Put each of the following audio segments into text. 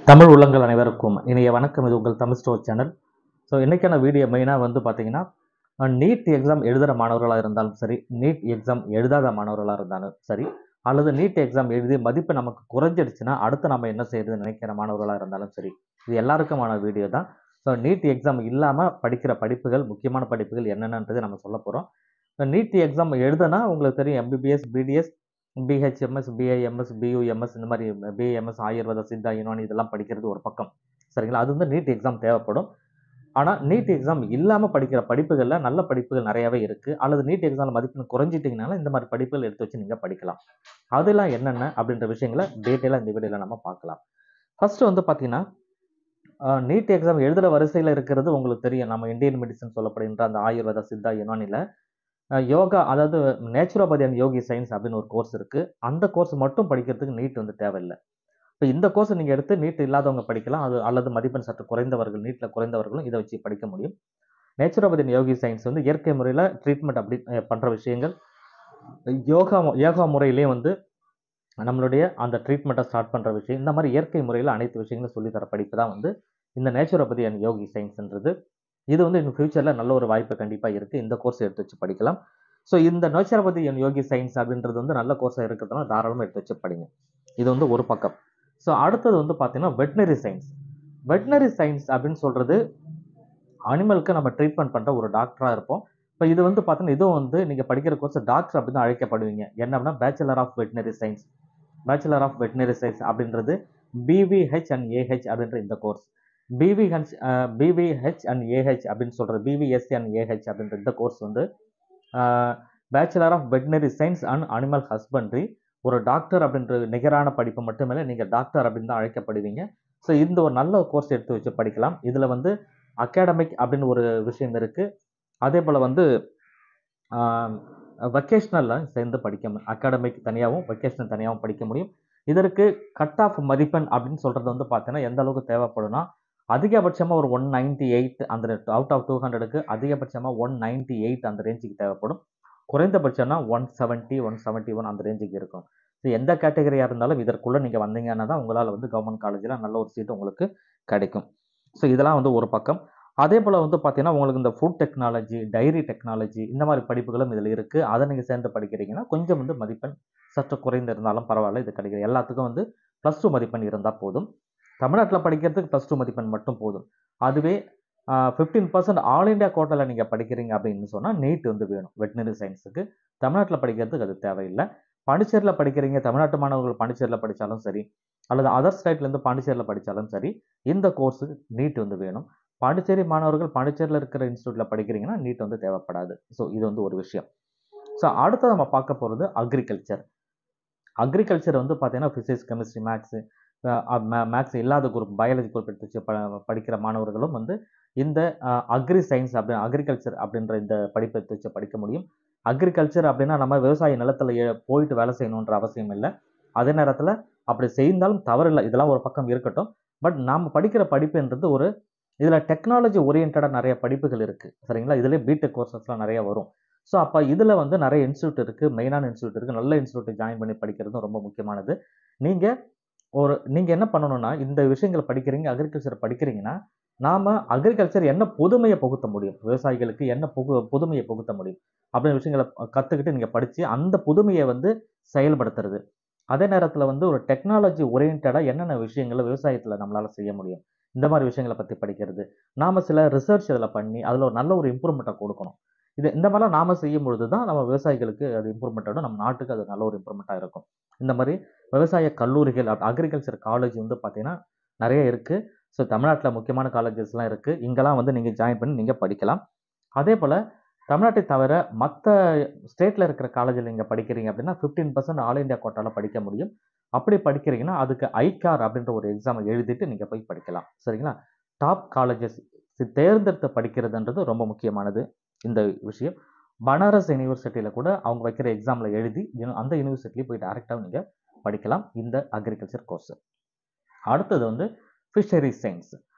தமிழ் உள்ளங்கள் அனைவருக்கும் இனிய வணக்கம். இது உங்கள் தமிழ் ஸ்டோர் சேனல். ஸோ இன்றைக்கான வீடியோ மெயினாக வந்து பார்த்தீங்கன்னா, நீட் எக்ஸாம் எழுதுகிற மாணவர்களாக இருந்தாலும் சரி, நீட் எக்ஸாம் எழுதாத மாணவர்களாக இருந்தாலும் சரி, அல்லது நீட் எக்ஸாம் எழுதி மதிப்பு நமக்கு குறைஞ்சிடுச்சுன்னா அடுத்து நம்ம என்ன செய்யறதுன்னு நினைக்கிற மாணவர்களாக இருந்தாலும் சரி, இது எல்லாருக்குமான வீடியோ தான். ஸோ நீட் எக்ஸாம் இல்லாமல் படிக்கிற படிப்புகள், முக்கியமான படிப்புகள் என்னென்னன்றதை நம்ம சொல்ல போகிறோம். நீட் எக்ஸாம் எழுதுனா உங்களுக்கு தெரியும், MBBS, BDS, BHMS, BIMS, BUMS, இந்த மாதிரி பிஎம்எஸ், ஆயுர்வேதா, சித்தா, யுனானி இதெல்லாம் படிக்கிறது ஒரு பக்கம், சரிங்களா? அது வந்து நீட் எக்ஸாம் தேவைப்படும். ஆனால் நீட் எக்ஸாம் இல்லாமல் படிக்கிற படிப்புகளில் நல்ல படிப்புகள் நிறையவே இருக்குது. அல்லது நீட் எக்ஸாம் மதிப்பெண் குறைஞ்சிட்டிங்கனால இந்த மாதிரி படிப்புகள் எடுத்து வச்சு நீங்கள் படிக்கலாம். அதெல்லாம் என்னென்ன அப்படின்ற விஷயங்களை டீட்டெயிலாக இந்த வீடியோவில் நம்ம பார்க்கலாம். ஃபர்ஸ்ட் வந்து பார்த்தீங்கன்னா, நீட் எக்ஸாம் எழுதுகிற வரிசையில் இருக்கிறது உங்களுக்கு தெரியும். நம்ம இந்தியன் மெடிசன் சொல்லப்படுகின்ற அந்த ஆயுர்வேதா, சித்தா, யுனானியில் யோகா, அதாவது நேச்சுரோபதி அண்ட் யோகி சயின்ஸ் அப்படின்னு ஒரு கோர்ஸ் இருக்கு. அந்த கோர்ஸ் மட்டும் படிக்கிறதுக்கு நீட் வந்து தேவையில்லை. இப்போ இந்த கோர்ஸ் நீங்க எடுத்து நீட் இல்லாதவங்க படிக்கலாம். அது அல்லது மதிப்பெண் சற்று குறைந்தவர்கள், நீட்ல குறைந்தவர்களும் இதை வச்சு படிக்க முடியும். நேச்சுரோபதி அண்ட் யோகி சயின்ஸ் வந்து இயற்கை முறையில் ட்ரீட்மெண்ட் அப்படி பண்ற விஷயங்கள், யோகா முறையிலேயே வந்து நம்மளுடைய அந்த ட்ரீட்மெண்ட்டை ஸ்டார்ட் பண்ற விஷயம், இந்த மாதிரி இயற்கை முறையில் அனைத்து விஷயங்களும் சொல்லித்தர படிப்பு தான் வந்து இந்த நேச்சுரோபதி அண்ட் யோகி சயின்ஸ்ன்றது. இது வந்து இன்னும் ஃபியூச்சரில் நல்ல ஒரு வாய்ப்பு கண்டிப்பாக இருக்குது. இந்த கோர்ஸ் எடுத்து வச்சு படிக்கலாம். ஸோ இந்த நேச்சுரோபதி அண்ட் யோகி சயின்ஸ் அப்படின்றது வந்து நல்ல கோர்ஸாக இருக்கிறதுனால தாராளமாக எடுத்து வச்சு படிங்க. இது வந்து ஒரு பக்கம். ஸோ அடுத்தது வந்து பார்த்தீங்கன்னா வெட்னரி சயின்ஸ். வெட்னரி சயின்ஸ் அப்படின்னு சொல்றது அனிமலுக்கு நம்ம ட்ரீட்மெண்ட் பண்ணுற ஒரு டாக்டராக இருப்போம். இப்போ இது வந்து பார்த்தீங்கன்னா இதுவும் வந்து நீங்கள் படிக்கிற கோர்ஸ் டாக்டர் அப்படின்னு தான் அழைக்கப்படுவீங்க. என்ன அப்படின்னா bachelor of veterinary science. Bachelor of veterinary science அப்படின்றது பிவிஹெச் அண்ட் ஏஹெச் அப்படின்ற இந்த கோர்ஸ். பிவிஹெச் அண்ட் ஏஹெச் அப்படின்னு சொல்றது, பிவிஎஸ்சி அண்ட் ஏஹெச் அப்படின்ற இந்த கோர்ஸ் வந்து bachelor of veterinary science and animal husbandry. ஒரு டாக்டர் அப்படின்ற நிகரான படிப்பு மட்டுமே நீங்கள் டாக்டர் அப்படின்னு தான் அழைக்கப்படுவீங்க. ஸோ இந்த ஒரு நல்ல கோர்ஸ் எடுத்து வச்சு படிக்கலாம். இதில் வந்து அகாடமிக் அப்படின்னு ஒரு விஷயம் இருக்கு. அதே போல் வந்து வெக்கேஷ்னலில் சேர்ந்து படிக்க முடியும். அகாடமிக் தனியாகவும் வெக்கேஷனல் தனியாகவும் படிக்க முடியும். இதற்கு கட் ஆஃப் மதிப்பெண் அப்படின்னு சொல்கிறது வந்து பார்த்தீங்கன்னா எந்த அளவுக்கு தேவைப்படும்னா, அதிகபட்சமாக ஒரு 198 அந்த அவுட் ஆஃப் 200க்கு அதிகபட்சமாக 198 அந்த ரேஞ்சுக்கு தேவைப்படும். குறைந்தபட்சம்னா 170, 171 அந்த ரேஞ்சுக்கு இருக்கும். ஸோ எந்த கேட்டகரியாக இருந்தாலும் இதற்குள்ளே நீங்கள் வந்தீங்கன்னா தான் உங்களால் வந்து கவர்மெண்ட் காலேஜில் நல்ல ஒரு சீட்டு உங்களுக்கு கிடைக்கும். ஸோ இதெல்லாம் வந்து ஒரு பக்கம். அதே போல் வந்து பார்த்தீங்கன்னா உங்களுக்கு இந்த ஃபுட் டெக்னாலஜி, டைரி டெக்னாலஜி இந்த மாதிரி படிப்புகளும் இதில் இருக்குது. அதை நீங்கள் சேர்ந்து படிக்கிறீங்கன்னா கொஞ்சம் வந்து மதிப்பெண் சற்று குறைந்து இருந்தாலும் பரவாயில்ல, இது கிடைக்கும். எல்லாத்துக்கும் வந்து +2 மதிப்பெண் இருந்தால் போதும். தமிழ்நாட்டில் படிக்கிறதுக்கு +2 மதிப்பெண் மட்டும் போதும். அதுவே 15% ஆல் இண்டியா கோட்டாவில் நீங்கள் படிக்கிறீங்க அப்படின்னு சொன்னால் நீட் வந்து வேணும் வெட்னரி சயின்ஸுக்கு. தமிழ்நாட்டில் படிக்கிறதுக்கு அது தேவையில்லை. பாண்டிச்சேரியில் படிக்கிறீங்க, தமிழ்நாட்டு மாணவர்கள் பாண்டிச்சேரியில் படித்தாலும் சரி, அல்லது அதர் ஸ்டேட்லேருந்து பாண்டிச்சேரியில் படித்தாலும் சரி, இந்த கோர்ஸுக்கு நீட் வந்து வேணும். பாண்டிச்சேரி மாணவர்கள் பாண்டிச்சேரியில் இருக்கிற இன்ஸ்டியூட்டில் படிக்கிறீங்கன்னா நீட் வந்து தேவைப்படாது. ஸோ இது வந்து ஒரு விஷயம். ஸோ அடுத்து நம்ம பார்க்க போகிறது அக்ரிகல்ச்சர். அக்ரிகல்ச்சர் வந்து பார்த்தீங்கன்னா ஃபிசிக்ஸ், கெமிஸ்ட்ரி, மேக்ஸ் இல்லாத குரூப், பயாலஜி குரூப் எடுத்து வச்சு படிக்கிற மாணவர்களும் வந்து இந்த அக்ரி சயின்ஸ் அக்ரிகல்ச்சர் அப்படின்ற இந்த படிப்பை எடுத்து வச்சு படிக்க முடியும். அக்ரிகல்ச்சர் அப்படின்னா நம்ம விவசாய நிலத்தில் போயிட்டு வேலை செய்யணுன்ற அவசியம் இல்லை. அதே நேரத்தில் அப்படி செய்தாலும் தவறில்லை, இதெல்லாம் ஒரு பக்கம் இருக்கட்டும். பட் நாம் படிக்கிற படிப்புன்றது ஒரு இதில் டெக்னாலஜி ஓரியன்டாக நிறைய படிப்புகள் இருக்குது, சரிங்களா? இதில் பிடெக் கோர்சஸ்லாம் நிறைய வரும். ஸோ அப்போ இதில் வந்து நிறைய இன்ஸ்டியூட் இருக்குது, மெயினான இன்ஸ்டியூட் இருக்குது. நல்ல இன்ஸ்டியூட்டை ஜாயின் பண்ணி படிக்கிறதும் ரொம்ப முக்கியமானது. நீங்கள் என்ன பண்ணணும்னா, இந்த விஷயங்களை படிக்கிறீங்க, அக்ரிகல்ச்சர் படிக்கிறீங்கன்னா, நாம் அக்ரிகல்ச்சர் என்ன புதுமையை புகுத்த முடியும், விவசாயிகளுக்கு என்ன புதுமையை புகுத்த முடியும் அப்படின்ற விஷயங்களை கற்றுக்கிட்டு நீங்கள் படித்து அந்த புதுமையை வந்து செயல்படுத்துறது. அதே நேரத்தில் வந்து ஒரு டெக்னாலஜி ஓரியன்டாக என்னென்ன விஷயங்களை விவசாயத்தில் நம்மளால் செய்ய முடியும், இந்த மாதிரி விஷயங்களை பற்றி படிக்கிறது. நாம் சில ரிசர்ச் அதில் பண்ணி அதில் ஒரு நல்ல ஒரு இம்ப்ரூவ்மெண்ட்டை கொடுக்கணும். இந்த மாதிரிலாம் நாம் செய்யும் பொழுது தான் நம்ம விவசாயிகளுக்கு அது இம்ப்ரூவ்மெண்ட்டோட நம்ம நாட்டுக்கு அது நல்ல ஒரு இம்ப்ரூவ்மெண்ட்டாக இருக்கும். இந்த மாதிரி விவசாய கல்லூரிகள், அக்ரிகல்ச்சர் காலேஜ் வந்து பார்த்தீங்கன்னா நிறைய இருக்குது. ஸோ தமிழ்நாட்டில் முக்கியமான காலேஜஸ்லாம் இருக்குது. இங்கெல்லாம் வந்து நீங்கள் ஜாயின் பண்ணி நீங்கள் படிக்கலாம். அதே போல் தமிழ்நாட்டை தவிர மற்ற ஸ்டேட்டில் இருக்கிற காலேஜில் நீங்கள் படிக்கிறீங்க அப்படின்னா 15% ஆல் இண்டியா கோட்டாவில் படிக்க முடியும். அப்படி படிக்கிறீங்கன்னா அதுக்கு ஐகார் அப்படின்ற ஒரு எக்ஸாமை எழுதிட்டு நீங்கள் போய் படிக்கலாம், சரிங்களா? டாப் காலேஜஸ் தேர்ந்தெடுத்து படிக்கிறதுன்றது ரொம்ப முக்கியமானது. இந்த விஷயம் பனாரஸ் யூனிவர்சிட்டியில் கூட அவங்க வைக்கிற எக்ஸாமில் எழுதி அந்த யூனிவர்சிட்டிலேயே போய் டைரெக்டாக நீங்கள் படிக்கலாம் இந்த அக்ரிகல்ச்சர் கோர்ஸ். அடுத்தது வந்து ஃபிஷரி சயின்ஸ்.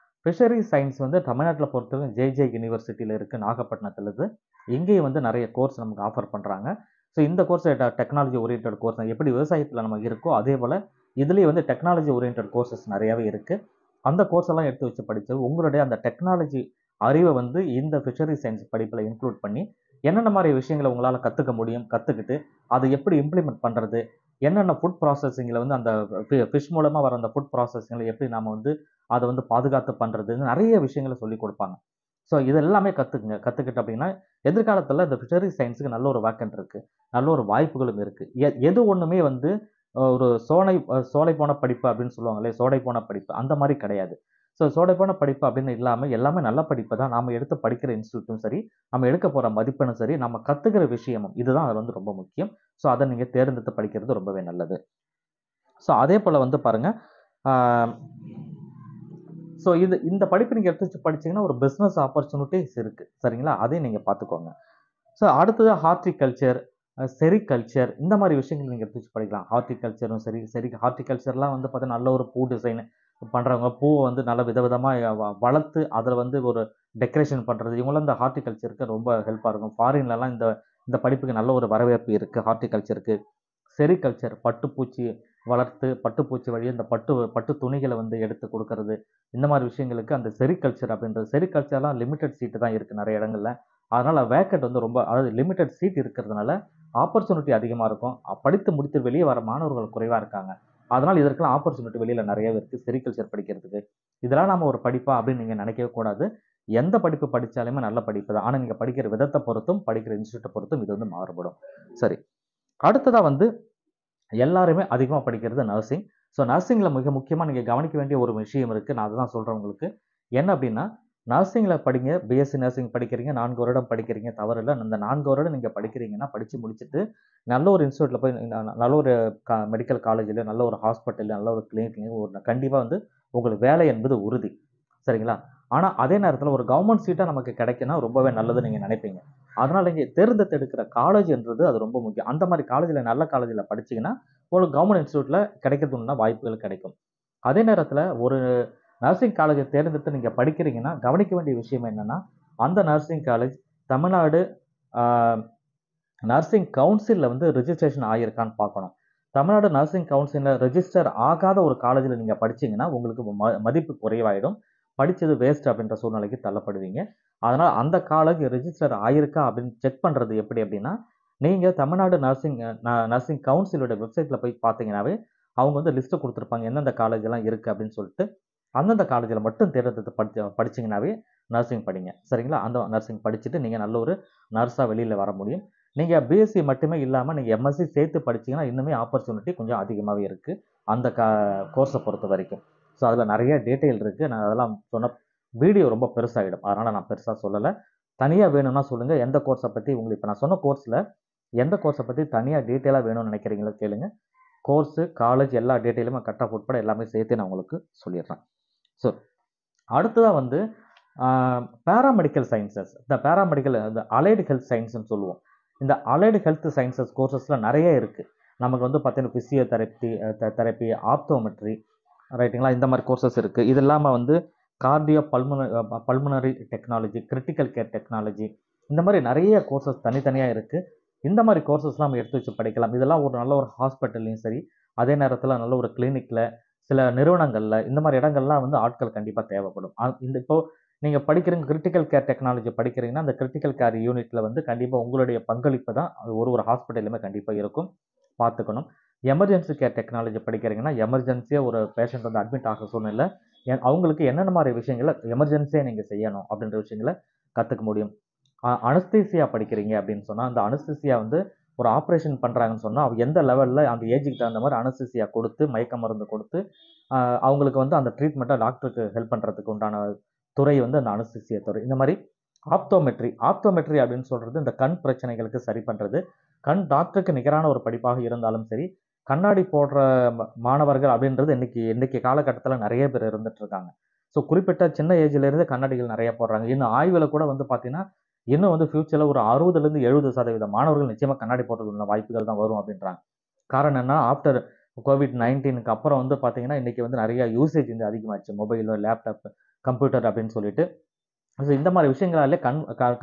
ஃபிஷரி சயின்ஸ் வந்து தமிழ்நாட்டில் பொறுத்தவரைக்கும் ஜேஜே யூனிவர்சிட்டியில் இருக்குது, நாகப்பட்டினத்தில் இருக்குது. இங்கேயும் வந்து நிறைய கோர்ஸ் நமக்கு ஆஃபர் பண்ணுறாங்க. ஸோ இந்த கோர்ஸ் டெக்னாலஜி ஓரியன்ட் கோர்ஸ் எப்படி விவசாயத்தில் நமக்கு இருக்கோ அதே போல் இதுலேயே வந்து டெக்னாலஜி ஓரியன்ட் கோர்சஸ் நிறையாவே இருக்குது. அந்த கோர்ஸ் எல்லாம் எடுத்து வச்சு படிச்சு உங்களுடைய அந்த டெக்னாலஜி அறிவை வந்து இந்த ஃபிஷரி சயின்ஸ் படிப்பில் இன்க்ளூட் பண்ணி என்னென்ன மாதிரி விஷயங்களை உங்களால் கற்றுக்க முடியும், கற்றுக்கிட்டு அதை எப்படி இம்ப்ளிமெண்ட் பண்ணுறது, என்னென்ன ஃபுட் ப்ராசஸிங்கில் வந்து அந்த ஃபிஷ் மூலமாக வர அந்த ஃபுட் ப்ராசஸிங்கில் எப்படி நாம் வந்து அதை வந்து பாதுகாத்து பண்ணுறதுன்னு நிறைய விஷயங்களை சொல்லி கொடுப்பாங்க. ஸோ இது எல்லாமே கற்றுக்குங்க. கற்றுக்கிட்டு அப்படின்னா எதிர்காலத்தில் இந்த ஃபிஷரி சயின்ஸுக்கு நல்ல ஒரு வேக்கன்ட் இருக்குது, நல்ல ஒரு வாய்ப்புகளும் இருக்குது. எது ஒன்றுமே வந்து ஒரு சோலை போன படிப்பு அப்படின்னு சொல்லுவாங்களே, சோடை போன படிப்பு அந்த மாதிரி கிடையாது. ஸோ சோடை போன படிப்பு அப்படின்னு இல்லாமல் எல்லாமே நல்ல படிப்பு தான். நாம் எடுத்து படிக்கிற இன்ஸ்டியூட்டும் சரி, நம்ம எடுக்க போகிற மதிப்பெண்ணும் சரி, நம்ம கற்றுக்கிற விஷயமும் இதுதான் அதில் வந்து ரொம்ப முக்கியம். ஸோ அதை நீங்கள் தேர்ந்தெடுத்து படிக்கிறது ரொம்பவே நல்லது. ஸோ அதே போல் வந்து பாருங்கள், ஸோ இந்த படிப்பு நீங்கள் எடுத்து வச்சு படிச்சீங்கன்னா ஒரு பிஸ்னஸ் ஆப்பர்ச்சுனிட்டிஸ் இருக்குது, சரிங்களா? அதையும் நீங்கள் பார்த்துக்கோங்க. ஸோ அடுத்தது ஹார்டிகல்ச்சர், செரிகல்ச்சர் இந்த மாதிரி விஷயங்கள் நீங்கள் எடுத்து வச்சு படிக்கலாம். ஹார்டிகல்ச்சரும் சரி ஹார்டிகல்ச்சர்லாம் வந்து பார்த்தீங்கன்னா நல்ல ஒரு பூ டிசைன் பண்ணுறவங்க, பூவை வந்து நல்ல விதவிதமாக வளர்த்து அதில் வந்து ஒரு டெக்கரேஷன் பண்ணுறது, இவங்களாம் இந்த ஹார்டிகல்ச்சருக்கு ரொம்ப ஹெல்ப்பாக இருக்கும். ஃபாரின்லலாம் இந்த இந்த படிப்புக்கு நல்ல ஒரு வரவேற்பு இருக்குது ஹார்டிகல்ச்சருக்கு. செரிகல்ச்சர் பட்டுப்பூச்சி வளர்த்து பட்டுப்பூச்சி வழியாக இந்த பட்டு துணிகளை வந்து எடுத்து கொடுக்கறது, இந்த மாதிரி விஷயங்களுக்கு அந்த செரிகல்ச்சர் அப்படின்றது. செரிகல்ச்சர்லாம் லிமிடெட் சீட்டு தான் இருக்குது நிறைய இடங்கள்ல. அதனால் வேக்கண்ட் வந்து ரொம்ப, அதாவது லிமிடெட் சீட் இருக்கிறதுனால ஆப்பர்ச்சுனிட்டி அதிகமாக இருக்கும். படித்து முடித்து வெளியே வர மாணவர்கள் குறைவாக இருக்காங்க. அதனால் இதற்கெல்லாம் ஆப்பர்ச்சுனிட்டி வெளியில் நிறையவே இருக்குது செரிகல்ச்சர் படிக்கிறதுக்கு. இதெல்லாம் நம்ம ஒரு படிப்பா அப்படின்னு நீங்கள் நினைக்கவே கூடாது. எந்த படிப்பு படித்தாலுமே நல்ல படிப்பு தான். ஆனால் நீங்கள் படிக்கிற விதத்தை பொறுத்தும் படிக்கிற இன்ஸ்டியூட்டை பொறுத்தும் இது வந்து மாறுபடும். சரி, அடுத்ததாக வந்து எல்லாருமே அதிகமாக படிக்கிறது நர்சிங். ஸோ நர்சிங்கில் மிக முக்கியமாக நீங்கள் கவனிக்க வேண்டிய ஒரு விஷயம் இருக்குது. நான் அதுதான் சொல்கிறேன் உங்களுக்கு. என்ன அப்படின்னா, நர்சிங்கில் படிங்க. பிஎஸ்சி நர்சிங் படிக்கிறீங்க, 4 வருடம் படிக்கிறீங்க, தவறில்லை. அந்த 4 வருடம் நீங்கள் படிக்கிறீங்கன்னா படித்து முடிச்சுட்டு நல்ல ஒரு இன்ஸ்டியூட்டில் போய் நல்ல ஒரு மெடிக்கல் காலேஜில், நல்ல ஒரு ஹாஸ்பிட்டலில், நல்ல ஒரு கிளினிக்லையும் ஒரு கண்டிப்பாக வந்து உங்களுக்கு வேலை என்பது உறுதி, சரிங்களா? ஆனால் அதே நேரத்தில் ஒரு கவர்மெண்ட் சீட்டாக நமக்கு கிடைக்குன்னா ரொம்பவே நல்லதுன்னு நீங்கள் நினைப்பீங்க. அதனால் நீங்கள் தேர்ந்தெடுக்கிற காலேஜ்ன்றது அது ரொம்ப முக்கியம். அந்த மாதிரி காலேஜில், நல்ல காலேஜில் படிச்சிங்கன்னா உங்களுக்கு கவர்மெண்ட் இன்ஸ்டியூட்டில் கிடைக்கிறதுன்னா வாய்ப்புகள் கிடைக்கும். அதே நேரத்தில் ஒரு நர்சிங் காலேஜை தேர்ந்தெடுத்து நீங்கள் படிக்கிறீங்கன்னா கவனிக்க வேண்டிய விஷயம் என்னென்னா, அந்த நர்சிங் காலேஜ் தமிழ்நாடு நர்சிங் கவுன்சிலில் வந்து ரிஜிஸ்ட்ரேஷன் ஆகியிருக்கான்னு பார்க்கணும். தமிழ்நாடு நர்சிங் கவுன்சிலில் ரெஜிஸ்டர் ஆகாத ஒரு காலேஜில் நீங்கள் படிச்சீங்கன்னா உங்களுக்கு மதிப்பு குறைவாயிடும். படித்தது வேஸ்ட் அப்படின்ற சூழ்நிலைக்கு தள்ளப்படுவீங்க. அதனால் அந்த காலேஜ் ரெஜிஸ்டர் ஆயிருக்கா அப்படின்னு செக் பண்ணுறது எப்படி அப்படின்னா, நீங்கள் தமிழ்நாடு நர்சிங் கவுன்சிலோட வெப்சைட்டில் போய் பார்த்தீங்கன்னாவே அவங்க வந்து லிஸ்ட்டு கொடுத்துருப்பாங்க எந்தெந்த காலேஜ் எல்லாம் இருக்குது அப்படின்னு சொல்லிட்டு. அந்தந்த காலேஜில் மட்டும் தேர்ந்தெடுத்து படிச்சிங்கனாவே நர்சிங் படிங்க, சரிங்களா? அந்த நர்சிங் படிச்சுட்டு நீங்கள் நல்ல ஒரு நர்ஸாக வெளியில் வர முடியும். நீங்கள் பிஎஸ்சி மட்டுமே இல்லாமல் நீங்கள் எம்எஸ்சி சேர்த்து படிச்சீங்கன்னா இன்னுமே ஆப்பர்ச்சுனிட்டி கொஞ்சம் அதிகமாகவே இருக்குது அந்த கோர்ஸை பொறுத்த வரைக்கும். ஸோ அதில் நிறைய டீட்டெயில் இருக்குது. நான் அதெல்லாம் சொன்ன வீடியோ ரொம்ப பெருசாகிடும், அதனால் நான் பெருசாக சொல்லலை. தனியாக வேணும்னா சொல்லுங்கள். எந்த கோர்ஸை பற்றி உங்களுக்கு இப்போ நான் சொன்ன கோர்ஸில் எந்த கோர்ஸை பற்றி தனியாக டீட்டெயிலாக வேணும்னு நினைக்கிறீங்களோ கேளுங்க. கோர்ஸு, காலேஜ் எல்லா டீட்டெயிலுமே கட் ஆஃப் உட்பட எல்லாமே சேர்த்து நான் உங்களுக்கு சொல்லிடுறேன். ஸோ அடுத்ததாக வந்து பேராமெடிக்கல் சயின்சஸ், இந்த பேராமெடிக்கல் இந்த அலைடு ஹெல்த் சயின்ஸ்னு சொல்லுவோம். இந்த அலைடு ஹெல்த் சயின்சஸ் கோர்சஸில் நிறைய இருக்குது. நமக்கு வந்து பார்த்தீங்கன்னா ஃபிசியோதெரப்பி, ஆப்டோமெட்ரி, ரைட்டுங்களா? இந்த மாதிரி கோர்சஸ் இருக்குது. இது இல்லாமல் வந்து cardio pulmonary technology, critical care technology, இந்த மாதிரி நிறைய கோர்சஸ் தனித்தனியாக இருக்குது. இந்த மாதிரி கோர்சஸ்லாம் நம்ம எடுத்து வச்சு படிக்கலாம். இதெல்லாம் ஒரு நல்ல ஒரு ஹாஸ்பிட்டல்லையும் சரி, அதே நேரத்தில் நல்ல ஒரு கிளினிக்கில், சில நிறுவனங்களில், இந்த மாதிரி இடங்கள்லாம் வந்து ஆட்கள் கண்டிப்பாக தேவைப்படும். இப்போது நீங்கள் படிக்கிறீங்க கிரிட்டிக்கல் கேர் டெக்னாலஜி படிக்கிறீங்கன்னா, அந்த கிரிட்டிக்கல் கேர் யூனிட்டில் வந்து கண்டிப்பாக உங்களுடைய பங்களிப்பு தான் அது ஒரு ஹாஸ்பிட்டல்லையுமே கண்டிப்பாக இருக்கும், பார்த்துக்கணும். எமர்ஜென்சி கேர் டெக்னாலஜி படிக்கிறீங்கன்னா, எமர்ஜென்சியாக ஒரு பேஷண்ட் வந்து அட்மிட் ஆக சூழ்நிலை அவங்களுக்கு என்னென்ன மாதிரி விஷயங்களை எமர்ஜென்சியாக நீங்கள் செய்யணும் அப்படின்ற விஷயங்களை கற்றுக்க முடியும். அனஸ்தீசியா படிக்கிறீங்க அப்படின்னு சொன்னால், அந்த அனஸ்தீசியா வந்து ஒரு ஆப்ரேஷன் பண்ணுறாங்கன்னு சொன்னால் அவங்க எந்த லெவலில் அந்த ஏஜுக்கு தகுந்த மாதிரி அனஸ்தீசியா கொடுத்து, மயக்க மருந்து கொடுத்து அவங்களுக்கு வந்து அந்த ட்ரீட்மெண்ட்டை டாக்டருக்கு ஹெல்ப் பண்ணுறதுக்கு உண்டான துறை வந்து அந்த அனஸ்தீசியா துறை. இந்த மாதிரி ஆப்டோமெட்ரி அப்படின்னு சொல்கிறது இந்த கண் பிரச்சனைகளுக்கு சரி பண்ணுறது. கண் டாக்டருக்கு நிகரான ஒரு படிப்பாக இருந்தாலும் சரி, கண்ணாடி போடுற மாணவர்கள் அப்படின்றது இன்னைக்கு காலகட்டத்தில் நிறைய பேர் இருந்துட்டு இருக்காங்க. ஸோ குறிப்பிட்ட சின்ன ஏஜ்லேருந்து கண்ணாடிகள் நிறைய போடுறாங்க. இன்னும் ஆய்வில் கூட வந்து பார்த்தீங்கன்னா, இன்னும் வந்து ஃபியூச்சரில் ஒரு 60% மாணவர்கள் நிச்சயமாக கண்ணாடி போடுறதுள்ள வாய்ப்புகள் தான் வரும் அப்படின்றாங்க. காரணம் என்ன, ஆஃப்டர் COVID-19க்கு அப்புறம் வந்து பார்த்தீங்கன்னா, இன்றைக்கி வந்து நிறைய யூசேஜ் வந்து அதிகமாகிடுச்சு, மொபைலோ, லேப்டாப், கம்ப்யூட்டர் அப்படின்னு சொல்லிட்டு. ஸோ இந்த மாதிரி விஷயங்களாலே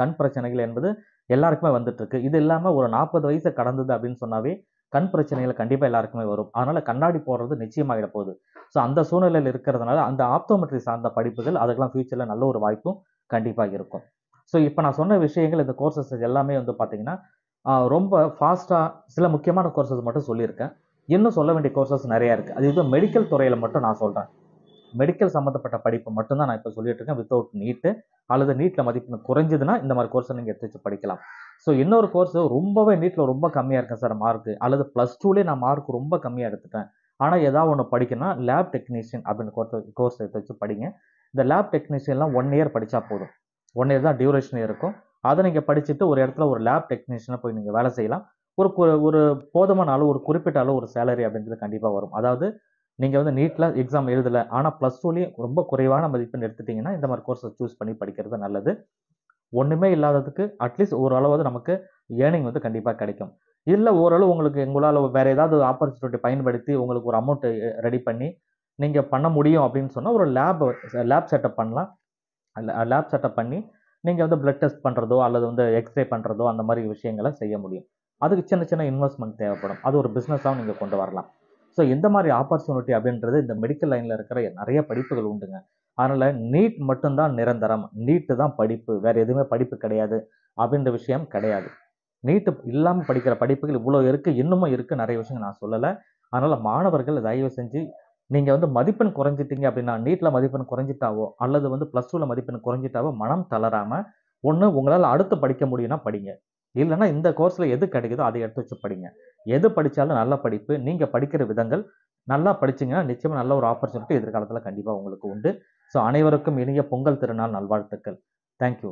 கண் பிரச்சனைகள் என்பது எல்லாருக்குமே வந்துட்டுருக்கு. இது இல்லாமல் ஒரு 40 வயசை கடந்தது அப்படின்னு சொன்னாவே கண் பிரச்சனைகள் கண்டிப்பாக எல்லாருக்குமே வரும். அதனால கண்ணாடி போடுறது நிச்சயமாகிட போகுது. ஸோ அந்த சூழ்நிலையில் இருக்கிறதுனால அந்த ஆப்டோமெட்ரி சார்ந்த படிப்புகள் அதுக்கெல்லாம் ஃபியூச்சரில் நல்ல ஒரு வாய்ப்பும் கண்டிப்பாக இருக்கும். ஸோ இப்போ நான் சொன்ன விஷயங்கள் இந்த கோர்சஸ் எல்லாமே வந்து பார்த்தீங்கன்னா ரொம்ப ஃபாஸ்ட்டாக சில முக்கியமான கோர்சஸ் மட்டும் சொல்லியிருக்கேன். இன்னும் சொல்ல வேண்டிய கோர்சஸ் நிறையா இருக்குது. அது இது மெடிக்கல் துறையில் மட்டும் நான் சொல்கிறேன். மெடிக்கல் சம்மந்தப்பட்ட படிப்பு மட்டும் தான் நான் இப்போ சொல்லிட்டு இருக்கேன். வித்தவுட் நீட்டு அல்லது நீட்டில் மதிப்பெண் குறைஞ்சதுன்னா இந்த மாதிரி கோர்ஸை நீங்கள் எடுத்து வச்சு படிக்கலாம். ஸோ இன்னொரு கோர்ஸ் ரொம்பவே நீட்டில் ரொம்ப கம்மியாக இருக்கேன் சார் மார்க்கு, அல்லது +2லே நான் மார்க் ரொம்ப கம்மியாக எடுத்துட்டேன், ஆனால் ஏதாவது ஒன்று படிக்கணும்னா லேப் டெக்னீஷியன் அப்படின்னு கோர்ஸ் எடுத்து வச்சு படிங்க. இந்த லேப் டெக்னீஷியன்லாம் 1 இயர் படித்தா போதும். 1 இயர் தான் டியூரேஷன் இருக்கும். அதை நீங்கள் படிச்சுட்டு ஒரு இடத்துல ஒரு லேப் டெக்னீஷியனாக போய் நீங்கள் வேலை செய்யலாம். ஒரு போதுமான அளவு, ஒரு குறிப்பிட்ட அளவு ஒரு சேலரி அப்படின்றது கண்டிப்பாக வரும். அதாவது நீங்கள் வந்து நீட்டில் எக்ஸாம் எழுதலை, ஆனால் +2லேயும் ரொம்ப குறைவான மதிப்பெண் எடுத்துட்டிங்கன்னா இந்த மாதிரி கோர்ஸை சூஸ் பண்ணி படிக்கிறது நல்லது. ஒன்றுமே இல்லாததுக்கு அட்லீஸ்ட் ஓரளவாவது நமக்கு ஏர்னிங் வந்து கண்டிப்பாக கிடைக்கும். இல்லை ஓரளவு உங்களுக்கு உங்களால் வேறு ஏதாவது ஆப்பர்ச்சுனிட்டி பயன்படுத்தி உங்களுக்கு ஒரு அமௌண்ட்டு ரெடி பண்ணி நீங்கள் பண்ண முடியும் அப்படின்னு சொன்னால் ஒரு லேப் செட்டப் பண்ணலாம். லேப் செட்டப் பண்ணி நீங்கள் வந்து பிளட் டெஸ்ட் பண்ணுறதோ அல்லது வந்து எக்ஸ்ரே பண்ணுறதோ அந்த மாதிரி விஷயங்களை செய்ய முடியும். அதுக்கு சின்ன சின்ன இன்வெஸ்ட்மெண்ட் தேவைப்படும். அது ஒரு பிஸ்னஸாகவும் நீங்கள் கொண்டு வரலாம். ஸோ இந்த மாதிரி ஆப்பர்ச்சுனிட்டி அப்படின்றது இந்த மெடிக்கல் லைனில் இருக்கிற நிறைய படிப்புகள் உண்டுங்க. அதனால் நீட் மட்டும்தான் நிரந்தரம், நீட்டு தான் படிப்பு, வேறு எதுவுமே படிப்பு கிடையாது அப்படின்ற விஷயம் கிடையாது. நீட்டு இல்லாமல் படிக்கிற படிப்புகள் இவ்வளோ இருக்குது, இன்னமும் இருக்குது, நிறைய விஷயங்கள் நான் சொல்லலை. அதனால் மாணவர்கள் தயவு செஞ்சு நீங்கள் வந்து மதிப்பெண் குறைஞ்சிட்டீங்க அப்படின்னா, நீட்டில் மதிப்பெண் குறைஞ்சிட்டாவோ அல்லது வந்து +2ல மதிப்பெண் குறைஞ்சிட்டாவோ மனம் தளராமல், ஒன்று உங்களால் அடுத்து படிக்க முடியும்னா படிங்க. இல்லைன்னா இந்த கோர்ஸில் எது கிடைக்குதோ அதை எடுத்து வச்சு படிங்க. எது படித்தாலும் நல்ல படிப்பு. நீங்கள் படிக்கிற விதங்கள் நல்லா படிச்சிங்கன்னா நிச்சயமாக நல்ல ஒரு ஆப்பர்ச்சுனிட்டி எதிர்காலத்தில் கண்டிப்பாக உங்களுக்கு உண்டு. ஸோ அனைவருக்கும் இனிய பொங்கல் திருநாள் நல்வாழ்த்துக்கள். தேங்க்யூ.